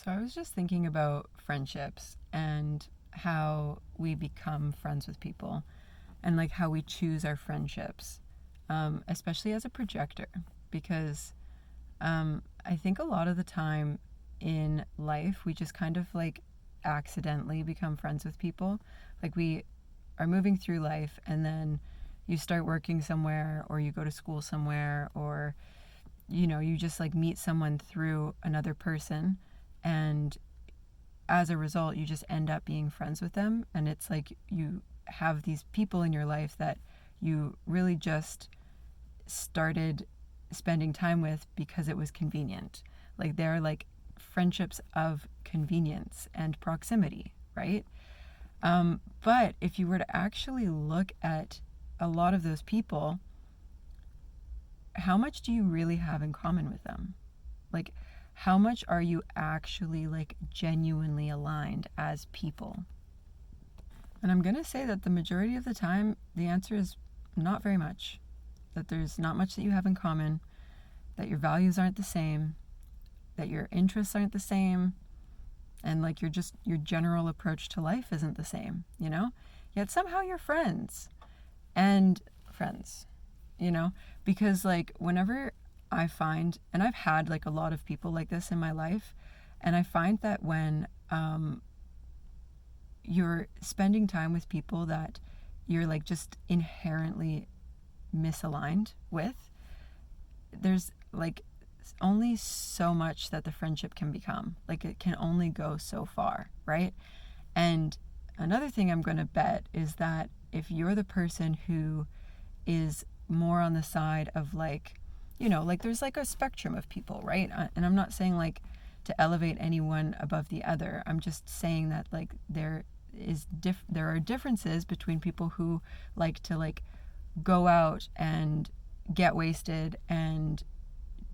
So I was just thinking about friendships and how we become friends with people and like how we choose our friendships, especially as a projector, because I think a lot of the time in life we just kind of like accidentally become friends with people. Like we are moving through life and then you start working somewhere or you go to school somewhere or you just like meet someone through another person, and as a result you just end up being friends with them, and it's like you have these people in your life that you really just started spending time with because it was convenient. Like they're like friendships of convenience and proximity, right? But if you were to actually look at a lot of those people, how much do you really have in common with them? Like, how much are you actually like genuinely aligned as people? And I'm going to say that the majority of the time, the answer is not very much. That there's not much that you have in common, that your values aren't the same, that your interests aren't the same, and like your general approach to life isn't the same, you know? Yet somehow you're friends. And friends, you know? Because like whenever I find, and I've had like a lot of people like this in my life, and I find that when you're spending time with people that you're like just inherently misaligned with, there's like only so much that the friendship can become. Like it can only go so far, right? And another thing I'm going to bet is that if you're the person who is more on the side of like, like there's like a spectrum of people, right? And I'm not saying like to elevate anyone above the other. I'm just saying that like there are differences between people who like to like go out and get wasted and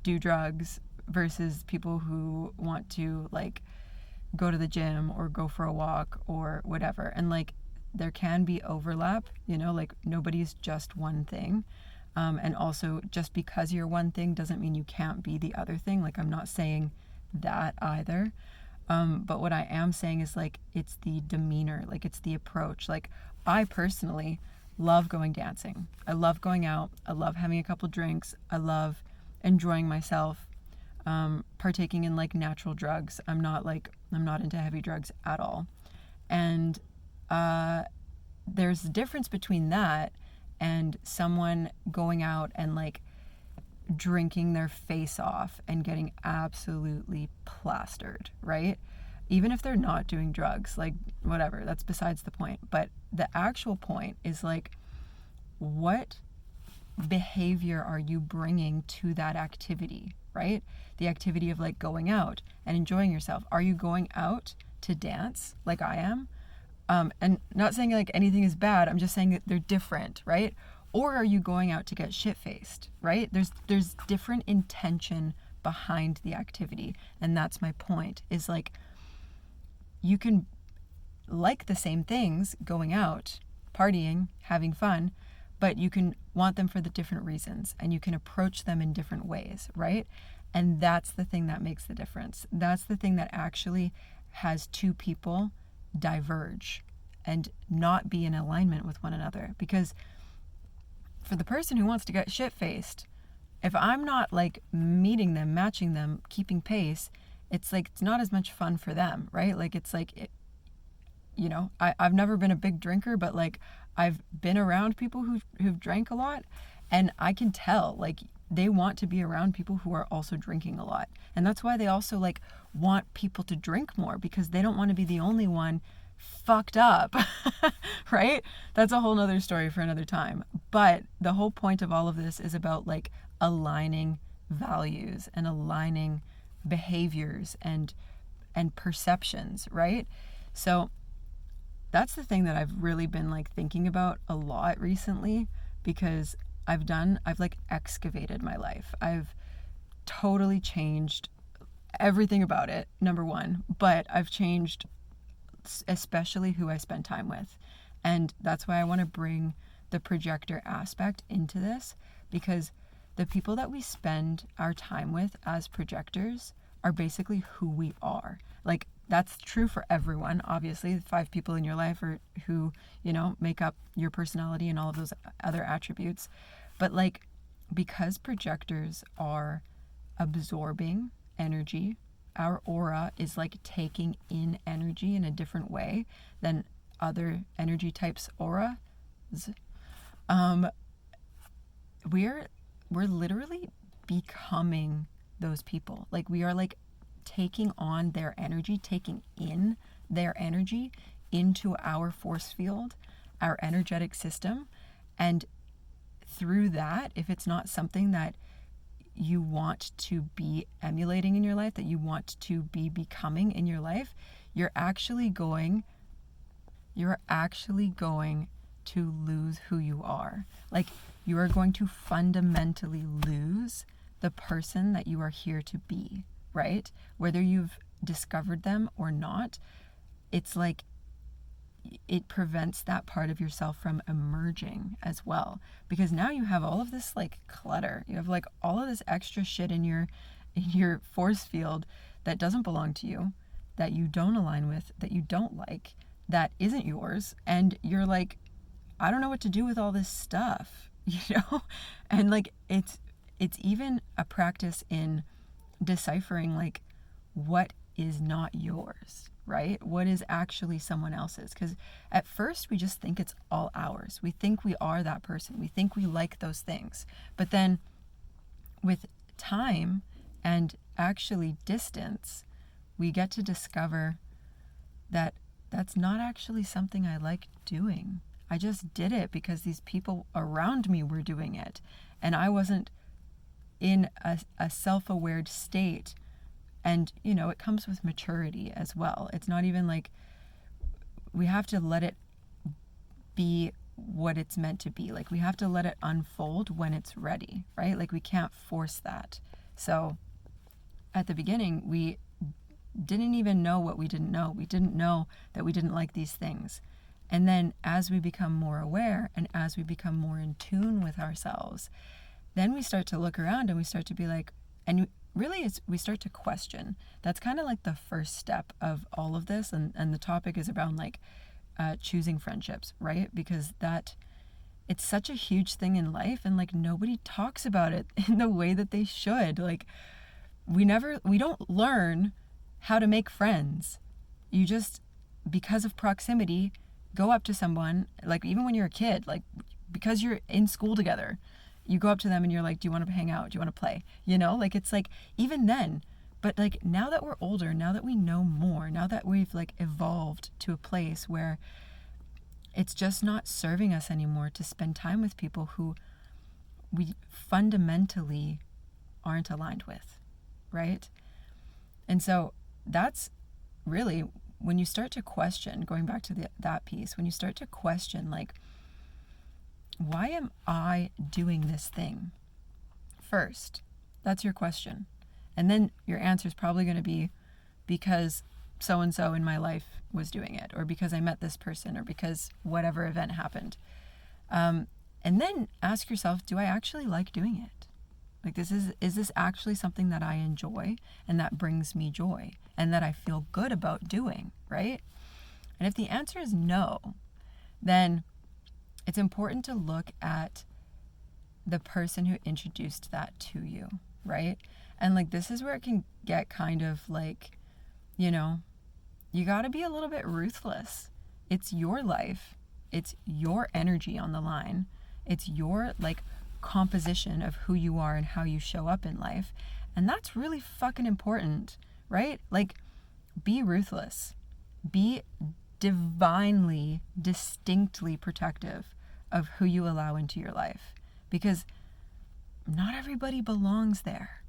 do drugs versus people who want to like go to the gym or go for a walk or whatever. And like there can be overlap, like nobody's just one thing. And also, just because you're one thing doesn't mean you can't be the other thing. Like, I'm not saying that either. But what I am saying is, like, it's the demeanor, like, it's the approach. Like, I personally love going dancing. I love going out. I love having a couple drinks. I love enjoying myself, partaking in, like, natural drugs. I'm not into heavy drugs at all. And there's a difference between that and someone going out and like drinking their face off and getting absolutely plastered, right? Even if they're not doing drugs, like whatever, that's besides the point. But the actual point is like, what behavior are you bringing to that activity, right? The activity of like going out and enjoying yourself. Are you going out to dance like I am? And not saying like anything is bad, I'm just saying that they're different, right? Or are you going out to get shit-faced, right? There's different intention behind the activity, and that's my point, is like you can like the same things, going out, partying, having fun, but you can want them for the different reasons, and you can approach them in different ways, right? And that's the thing that makes the difference. That's the thing that actually has two people diverge and not be in alignment with one another. Because for the person who wants to get shit-faced, if I'm not like meeting them, matching them, keeping pace, it's like it's not as much fun for them, right? Like it's like I've never been a big drinker, but like I've been around people who've drank a lot, and I can tell like they want to be around people who are also drinking a lot. And that's why they also like want people to drink more, because they don't want to be the only one fucked up, right? That's a whole nother story for another time. But the whole point of all of this is about like aligning values and aligning behaviors and perceptions, right? So that's the thing that I've really been like thinking about a lot recently, because I've like excavated my life. I've totally changed everything about it, number one, but I've changed especially who I spend time with. And that's why I want to bring the projector aspect into this, because the people that we spend our time with as projectors are basically who we are. Like, that's true for everyone, obviously. 5 people in your life are who, make up your personality and all of those other attributes. But like, because projectors are absorbing energy, our aura is like taking in energy in a different way than other energy types' auras. We're literally becoming those people. Like, we are like taking on their energy, taking in their energy into our force field, our energetic system. And through that, if it's not something that you want to be emulating in your life, that you want to be becoming in your life, you're actually going to lose who you are. Like, you are going to fundamentally lose the person that you are here to be, right? Whether you've discovered them or not, it's like it prevents that part of yourself from emerging as well. Because now you have all of this like clutter. You have like all of this extra shit in your force field that doesn't belong to you, that you don't align with, that you don't like, that isn't yours. And you're like, I don't know what to do with all this stuff, And like, it's even a practice in deciphering like what is not yours, right? What is actually someone else's? Because at first we just think it's all ours. We think we are that person. We think we like those things. But then with time and actually distance, we get to discover that that's not actually something I like doing. I just did it because these people around me were doing it. And I wasn't in a self-aware state. And, it comes with maturity as well. It's not even like we have to let it be what it's meant to be. Like, we have to let it unfold when it's ready, right? Like, we can't force that. So at the beginning, we didn't even know what we didn't know. We didn't know that we didn't like these things. And then as we become more aware and as we become more in tune with ourselves, then we start to look around and we start to be like, and really we start to question. That's kind of like the first step of all of this. And the topic is around like choosing friendships, right? Because it's such a huge thing in life, and like nobody talks about it in the way that they should. Like, we don't learn how to make friends. You just, because of proximity, go up to someone, like even when you're a kid, like because you're in school together, you go up to them and you're like, do you want to hang out? Do you want to play? Like, it's like, even then, but like now that we're older, now that we know more, now that we've like evolved to a place where it's just not serving us anymore to spend time with people who we fundamentally aren't aligned with, right? And so that's really when you start to question, going back to that piece, when you start to question, like, why am I doing this thing? First, that's your question. And then your answer is probably going to be because so-and-so in my life was doing it, or because I met this person, or because whatever event happened. And then ask yourself, do I actually like doing it? Like, is this actually something that I enjoy and that brings me joy and that I feel good about doing, right? And if the answer is no, then it's important to look at the person who introduced that to you, right? And like, this is where it can get kind of like, you got to be a little bit ruthless. It's your life. It's your energy on the line. It's your like composition of who you are and how you show up in life. And that's really fucking important, right? Like, be ruthless. Be divinely, distinctly protective of who you allow into your life. Because not everybody belongs there,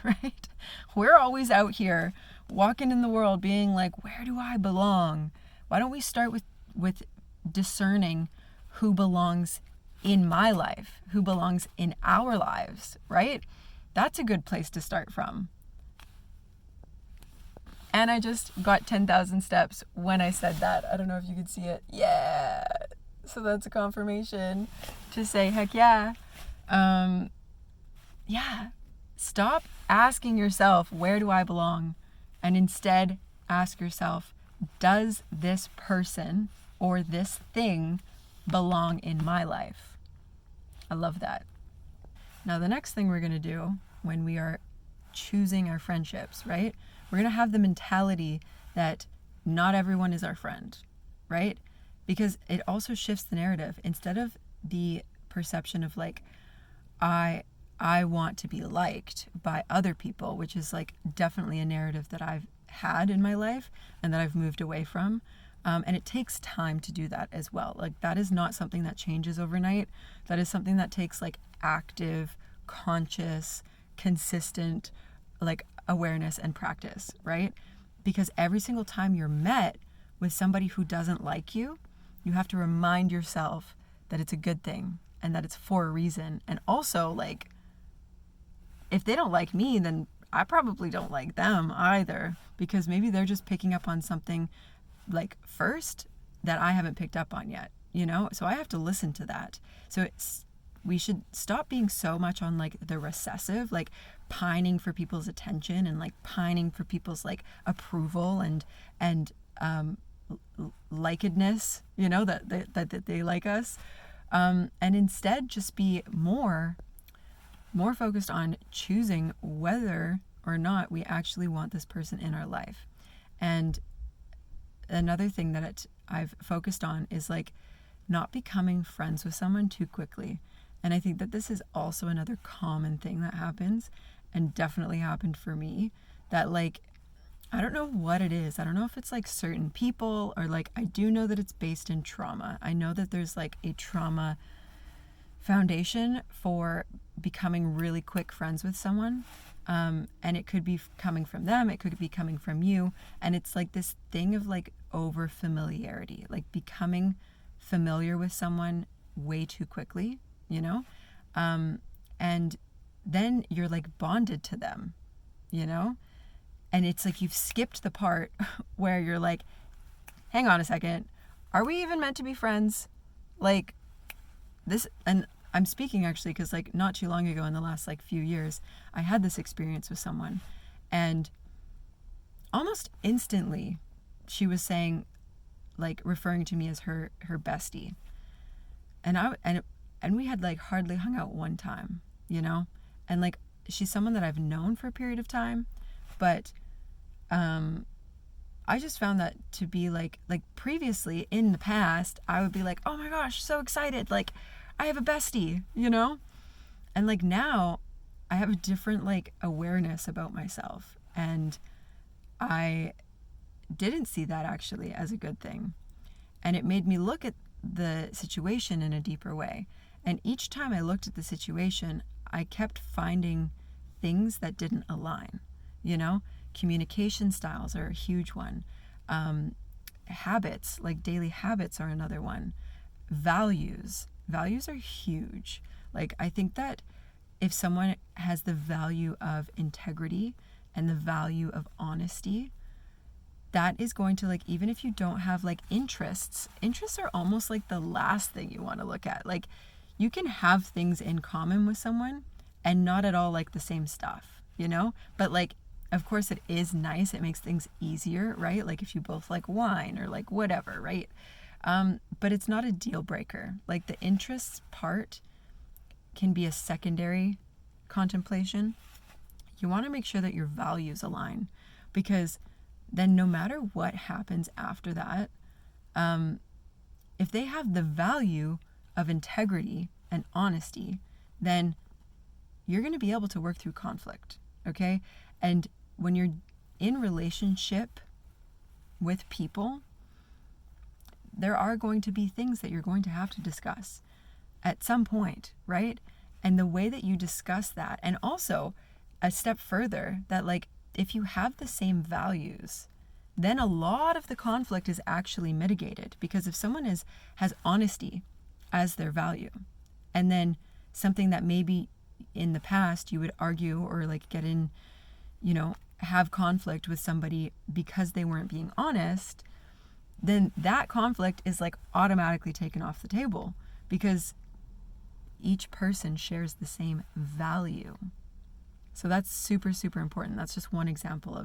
right? We're always out here walking in the world being like, where do I belong? Why don't we start with discerning who belongs in my life, who belongs in our lives, right? That's a good place to start from. And I just got 10,000 steps when I said that. I don't know if you could see it. Yeah. So that's a confirmation to say, heck yeah. Yeah. Stop asking yourself, where do I belong? And instead ask yourself, does this person or this thing belong in my life? I love that. Now, the next thing we're going to do when we are choosing our friendships, right? We're going to have the mentality that not everyone is our friend, right? Because it also shifts the narrative. Instead of the perception of like, I want to be liked by other people, which is like definitely a narrative that I've had in my life and that I've moved away from. And it takes time to do that as well. Like that is not something that changes overnight. That is something that takes like active, conscious, consistent, like awareness and practice, right? Because every single time you're met with somebody who doesn't like you, you have to remind yourself that it's a good thing and that it's for a reason. And also, like, if they don't like me, then I probably don't like them either, because maybe they're just picking up on something like first that I haven't picked up on yet, you know? So I have to listen to that. So we should stop being so much on like the recessive, like pining for people's attention and like pining for people's like approval and likedness, you know, that they like us. And instead just be more focused on choosing whether or not we actually want this person in our life. And another thing that I've focused on is like not becoming friends with someone too quickly. And I think that this is also another common thing that happens, and definitely happened for me, that like, I don't know what it is. I don't know if it's like certain people or like, I do know that it's based in trauma. I know that there's like a trauma foundation for becoming really quick friends with someone. And it could be coming from them. It could be coming from you. And it's like this thing of like over familiarity, like becoming familiar with someone way too quickly, you know? And then you're like bonded to them, you know? And it's like you've skipped the part where you're like, hang on a second, are we even meant to be friends? Like this, and I'm speaking actually because like not too long ago in the last like few years, I had this experience with someone, and almost instantly she was saying, like referring to me as her bestie. And we had like hardly hung out one time, you know? And like she's someone that I've known for a period of time, but I just found that to be like previously in the past, I would be like, oh my gosh, so excited. Like I have a bestie, you know? And like now I have a different like awareness about myself, and I didn't see that actually as a good thing. And it made me look at the situation in a deeper way. And each time I looked at the situation, I kept finding things that didn't align, you know? Communication styles are a huge one. Habits, like daily habits, are another one. Values are huge. Like I think that if someone has the value of integrity and the value of honesty, that is going to, like, even if you don't have like interests are almost like the last thing you want to look at. Like you can have things in common with someone and not at all like the same stuff, you know? But like, of course it is nice. It makes things easier, right? Like if you both like wine or like whatever, right? But it's not a deal breaker. Like the interests part can be a secondary contemplation. You want to make sure that your values align, because then no matter what happens after that, if they have the value of integrity and honesty, then you're going to be able to work through conflict, okay? And when you're in relationship with people, there are going to be things that you're going to have to discuss at some point, right? And the way that you discuss that, and also a step further, that like if you have the same values, then a lot of the conflict is actually mitigated. Because if someone has honesty as their value, and then something that maybe in the past you would argue or like get in, you know, have conflict with somebody because they weren't being honest, then that conflict is like automatically taken off the table, because each person shares the same value. So that's super, super important. That's just one example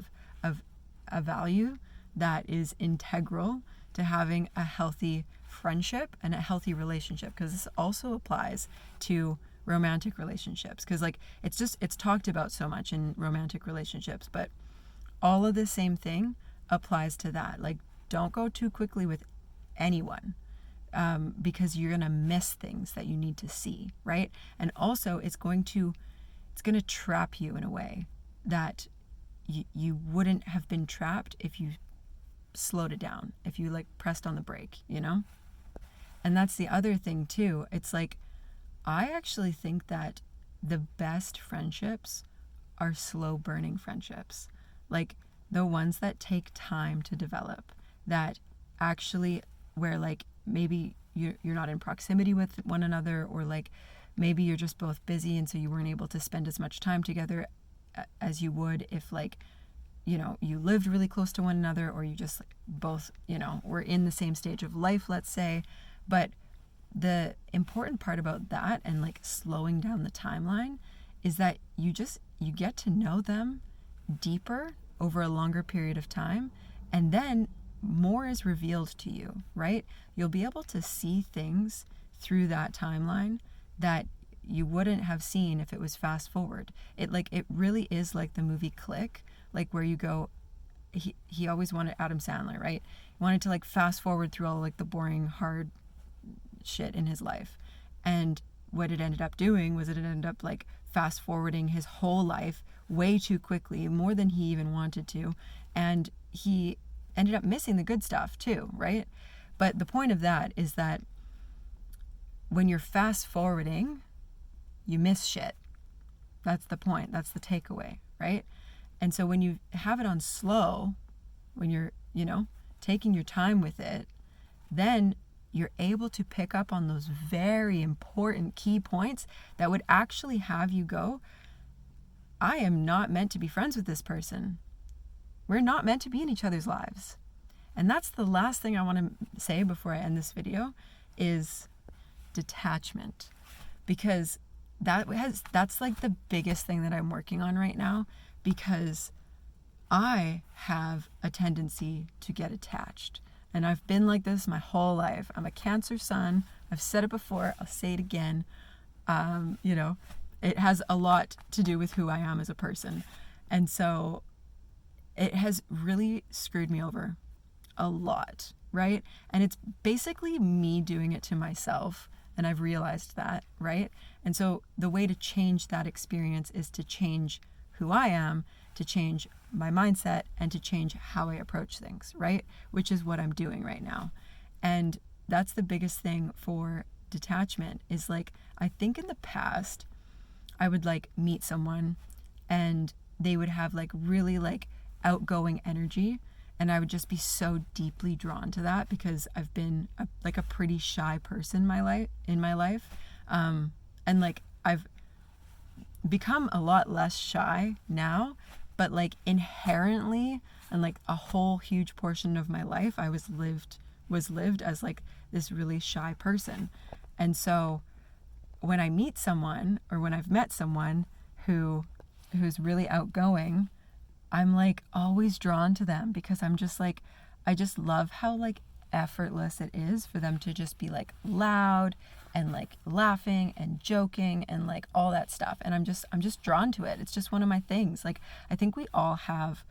of a value that is integral to having a healthy friendship and a healthy relationship, because this also applies to romantic relationships, because like it's talked about so much in romantic relationships, but all of the same thing applies to that. Like, don't go too quickly with anyone, because you're gonna miss things that you need to see, right? And also it's gonna trap you in a way that you wouldn't have been trapped if you slowed it down, if you like pressed on the brake, you know? And that's the other thing too. It's like, I actually think that the best friendships are slow burning friendships. Like the ones that take time to develop, that actually, where like maybe you're not in proximity with one another, or like maybe you're just both busy and so you weren't able to spend as much time together as you would if like, you know, you lived really close to one another, or you just like both, you know, were in the same stage of life, let's say. But the important part about that and like slowing down the timeline is that you get to know them deeper over a longer period of time, and then more is revealed to you, right? You'll be able to see things through that timeline that you wouldn't have seen if it was fast forward. It really is like the movie Click, like where you go, he always wanted, Adam Sandler, right? He wanted to like fast forward through all like the boring, hard shit in his life. And what it ended up doing was it ended up like fast forwarding his whole life way too quickly, more than he even wanted to. And he ended up missing the good stuff too, right? But the point of that is that when you're fast forwarding, you miss shit. That's the point. That's the takeaway, right? And so when you have it on slow, when you're, you know, taking your time with it, then you're able to pick up on those very important key points that would actually have you go, I am not meant to be friends with this person. We're not meant to be in each other's lives. And that's the last thing I want to say before I end this video is detachment. Because that's like the biggest thing that I'm working on right now, because I have a tendency to get attached. And I've been like this my whole life. I'm a Cancer sun. I've said it before. I'll say it again. You know, it has a lot to do with who I am as a person. And so it has really screwed me over a lot, right? And it's basically me doing it to myself. And I've realized that, right? And so the way to change that experience is to change who I am, to change my mindset, and to change how I approach things, right? Which is what I'm doing right now. And that's the biggest thing for detachment is like, I think in the past, I would like meet someone and they would have like really like outgoing energy. And I would just be so deeply drawn to that because I've been a pretty shy person in my life. And like I've become a lot less shy now, but like inherently, and like a whole huge portion of my life, I was lived as like this really shy person. And so when I meet someone, or when I've met someone who's really outgoing, I'm like always drawn to them, because I'm just like, I just love how like effortless it is for them to just be like loud and like laughing and joking and like all that stuff. And I'm just drawn to it. It's just one of my things. Like, I think we all have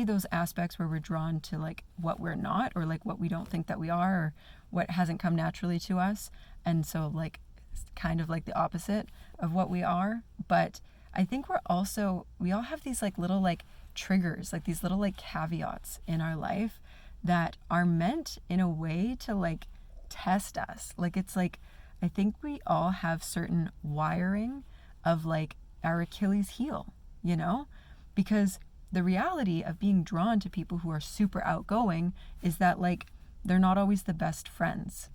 those aspects where we're drawn to like what we're not, or like what we don't think that we are, or what hasn't come naturally to us. And so like it's kind of like the opposite of what we are. But I think we all have these like little like triggers, like these little like caveats in our life that are meant in a way to like test us. Like, it's like, I think we all have certain wiring of like our Achilles heel, you know? Because the reality of being drawn to people who are super outgoing is that like they're not always the best friends.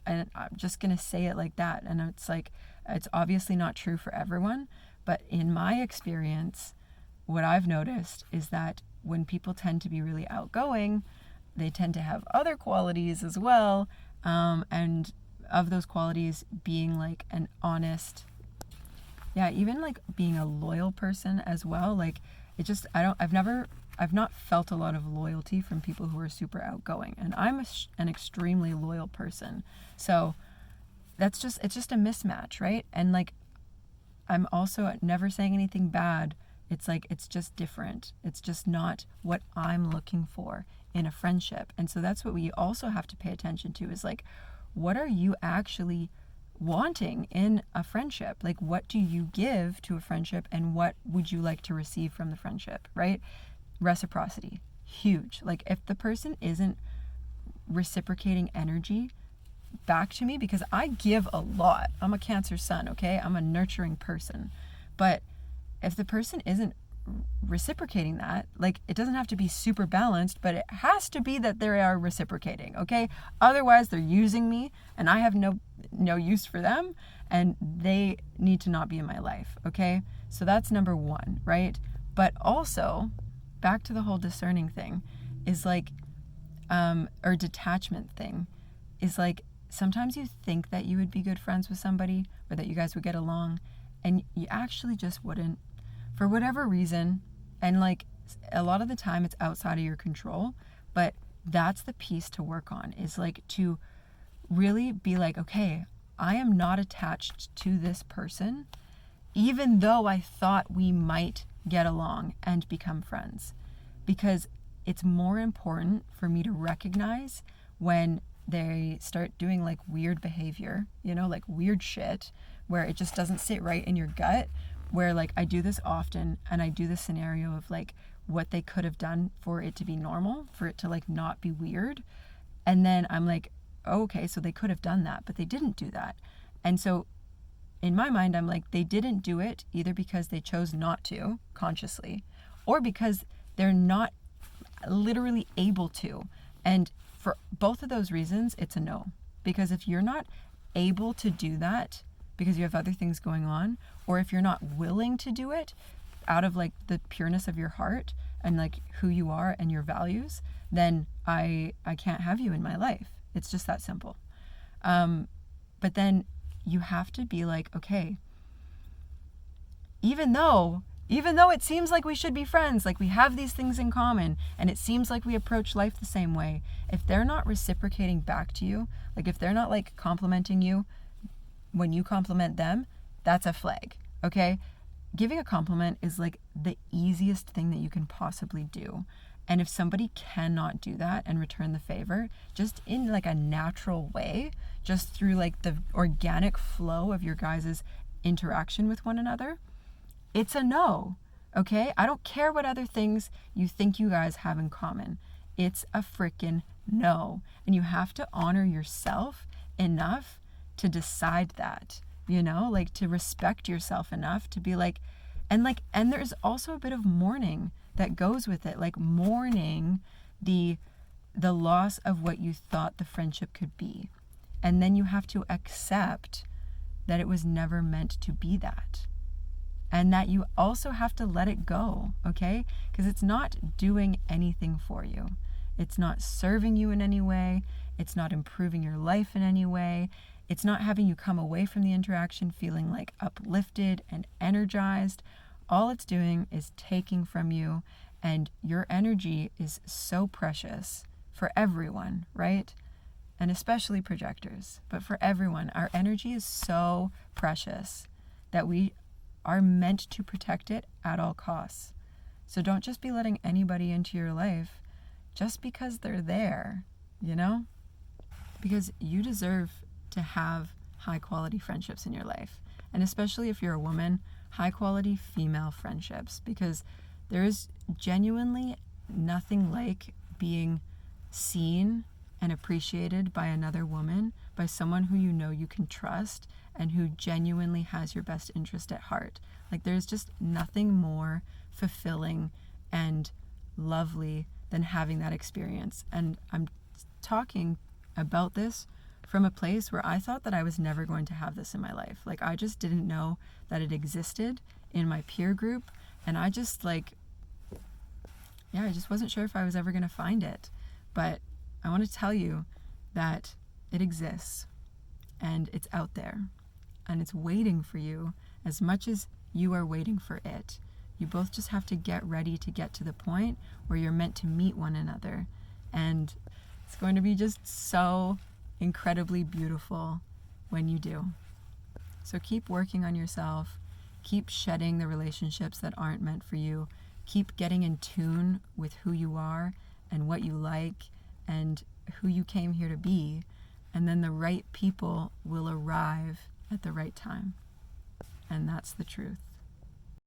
And I'm just gonna say it like that. And it's like, it's obviously not true for everyone, but in my experience, what I've noticed is that when people tend to be really outgoing, they tend to have other qualities as well. And of those qualities being like an honest Yeah, even like being a loyal person as well. Like it just, I've not felt a lot of loyalty from people who are super outgoing. And I'm an extremely loyal person. So it's just a mismatch, right? And like, I'm also never saying anything bad. It's like, it's just different. It's just not what I'm looking for in a friendship. And so that's what we also have to pay attention to is like, what are you actually wanting in a friendship? Like, what do you give to a friendship and what would you like to receive from the friendship, right? Reciprocity, huge. Like, if the person isn't reciprocating energy back to me, because I give a lot. I'm a Cancer sun, okay? I'm a nurturing person. But if the person isn't reciprocating that, like, it doesn't have to be super balanced, but it has to be that they are reciprocating, okay? Otherwise, they're using me and I have no use for them and they need to not be in my life, okay? So that's number one, right? But also, back to the whole discerning thing is like, or detachment thing is like, sometimes you think that you would be good friends with somebody or that you guys would get along and you actually just wouldn't for whatever reason. And like a lot of the time it's outside of your control, but that's the piece to work on is like to really be like, okay, I am not attached to this person, even though I thought we might get along and become friends, because it's more important for me to recognize when they start doing like weird behavior, like weird shit where it just doesn't sit right in your gut, where like I do this often and I do this scenario of like what they could have done for it to be normal, for it to like not be weird. And then I'm like, oh, okay, so they could have done that, but they didn't do that. And so in my mind, I'm like, they didn't do it either because they chose not to consciously or because they're not literally able to. And for both of those reasons, it's a no. Because if you're not able to do that because you have other things going on, or if you're not willing to do it out of like the pureness of your heart and like who you are and your values, then I can't have you in my life. It's just that simple. But then you have to be like, okay, even though it seems like we should be friends, like we have these things in common, and it seems like we approach life the same way, if they're not reciprocating back to you, like if they're not like complimenting you when you compliment them, that's a flag, okay? Giving a compliment is like the easiest thing that you can possibly do. And if somebody cannot do that and return the favor, just in like a natural way, just through like the organic flow of your guys' interaction with one another, it's a no, okay? I don't care what other things you think you guys have in common. It's a freaking no. And you have to honor yourself enough to decide that, like to respect yourself enough to be like, and there's also a bit of mourning that goes with it, like mourning the loss of what you thought the friendship could be. And then you have to accept that it was never meant to be that. And that you also have to let it go, okay? Because it's not doing anything for you. It's not serving you in any way. It's not improving your life in any way. It's not having you come away from the interaction feeling like uplifted and energized. All it's doing is taking from you, and your energy is so precious for everyone, right? And especially projectors, but for everyone, our energy is so precious that we are meant to protect it at all costs. So don't just be letting anybody into your life just because they're there, Because you deserve to have high quality friendships in your life. And especially if you're a woman, high quality female friendships, because there is genuinely nothing like being seen and appreciated by another woman, by someone who you can trust and who genuinely has your best interest at heart. Like there's just nothing more fulfilling and lovely than having that experience. And I'm talking about this from a place where I thought that I was never going to have this in my life. Like I just didn't know that it existed in my peer group, and I just I just wasn't sure if I was ever going to find it. But I want to tell you that it exists, and it's out there, and it's waiting for you, as much as you are waiting for it. You both just have to get ready to get to the point where you're meant to meet one another. And it's going to be just so incredibly beautiful when you do. So keep working on yourself. Keep shedding the relationships that aren't meant for you. Keep getting in tune with who you are and what you like and who you came here to be. And then the right people will arrive at the right time. And that's the truth.